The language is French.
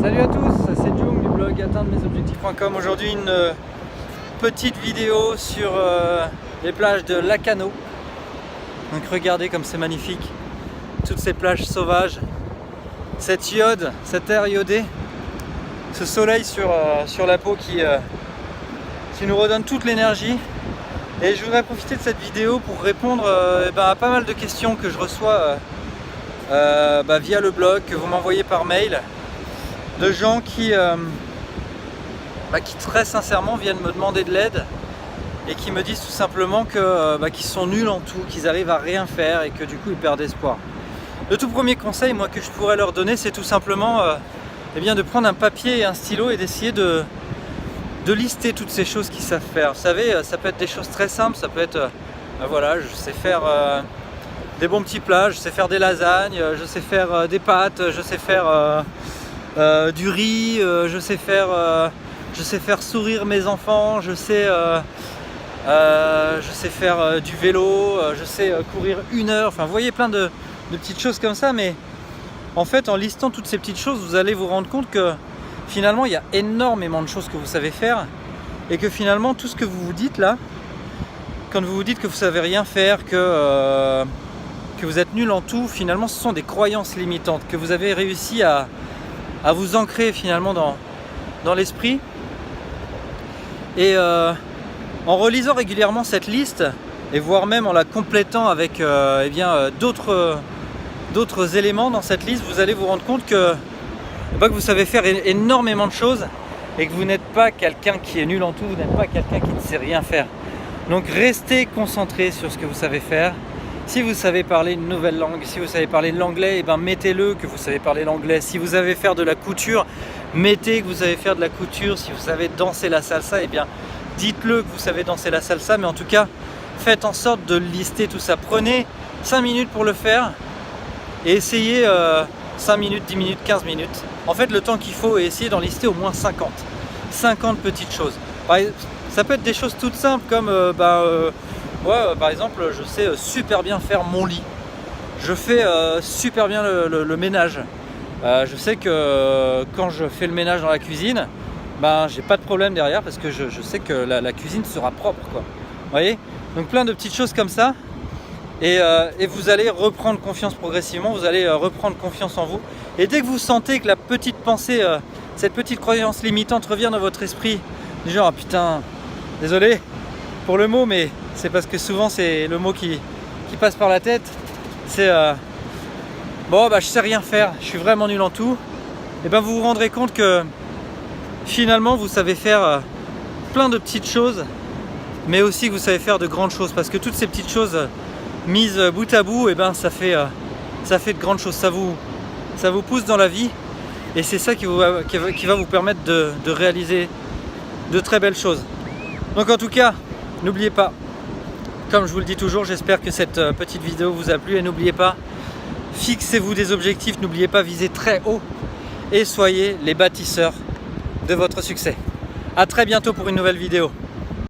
Salut à tous, c'est Jung du blog atteindremesobjectifs.com. Aujourd'hui une petite vidéo sur les plages de Lacanau. Donc regardez comme c'est magnifique, toutes ces plages sauvages, cette iode, cette air iodé, ce soleil sur la peau qui nous redonne toute l'énergie. Et je voudrais profiter de cette vidéo pour répondre à pas mal de questions que je reçois via le blog, que vous m'envoyez par mail, de gens qui très sincèrement viennent me demander de l'aide et qui me disent tout simplement qu'ils sont nuls en tout, qu'ils arrivent à rien faire et que du coup ils perdent espoir. Le tout premier conseil que je pourrais leur donner, c'est tout simplement de prendre un papier et un stylo et d'essayer de lister toutes ces choses qu'ils savent faire. Vous savez, ça peut être des choses très simples, ça peut être je sais faire des bons petits plats, je sais faire des lasagnes, je sais faire des pâtes, je sais faire du riz, je sais faire sourire mes enfants, je sais faire du vélo, je sais courir 1 heure, enfin vous voyez plein de petites choses comme ça, mais en fait en listant toutes ces petites choses, vous allez vous rendre compte que finalement il y a énormément de choses que vous savez faire et que finalement tout ce que vous vous dites là, quand vous vous dites que vous savez rien faire, que vous êtes nul en tout, finalement ce sont des croyances limitantes que vous avez réussi à vous ancrer finalement dans l'esprit. Et en relisant régulièrement cette liste, et voire même en la complétant avec d'autres éléments dans cette liste, vous allez vous rendre compte que vous savez faire énormément de choses et que vous n'êtes pas quelqu'un qui est nul en tout, vous n'êtes pas quelqu'un qui ne sait rien faire. Donc restez concentré sur ce que vous savez faire. Si vous savez parler une nouvelle langue, si vous savez parler l'anglais, mettez-le que vous savez parler l'anglais. Si vous savez faire de la couture, mettez que vous savez faire de la couture. Si vous savez danser la salsa, dites-le que vous savez danser la salsa. Mais en tout cas, faites en sorte de lister tout ça. Prenez 5 minutes pour le faire et essayez 5 minutes, 10 minutes, 15 minutes. En fait, le temps qu'il faut, et essayez d'en lister au moins 50. 50 petites choses. Ça peut être des choses toutes simples comme moi, par exemple, je sais super bien faire mon lit. Je fais super bien le ménage. Je sais que quand je fais le ménage dans la cuisine, j'ai pas de problème derrière parce que je sais que la cuisine sera propre, quoi. Vous voyez ? Donc plein de petites choses comme ça. Et vous allez reprendre confiance progressivement, vous allez reprendre confiance en vous. Et dès que vous sentez que la petite pensée, cette petite croyance limitante revient dans votre esprit, du genre putain, désolé pour le mot, mais c'est parce que souvent c'est le mot qui passe par la tête, c'est je sais rien faire, je suis vraiment nul en tout. Et vous vous rendrez compte que finalement vous savez faire plein de petites choses, mais aussi que vous savez faire de grandes choses, parce que toutes ces petites choses mises bout à bout, ça fait de grandes choses, ça vous pousse dans la vie, et c'est ça qui va vous permettre de réaliser de très belles choses. Donc en tout cas, n'oubliez pas, comme je vous le dis toujours, j'espère que cette petite vidéo vous a plu, et n'oubliez pas, fixez-vous des objectifs, n'oubliez pas, visez très haut et soyez les bâtisseurs de votre succès. A très bientôt pour une nouvelle vidéo.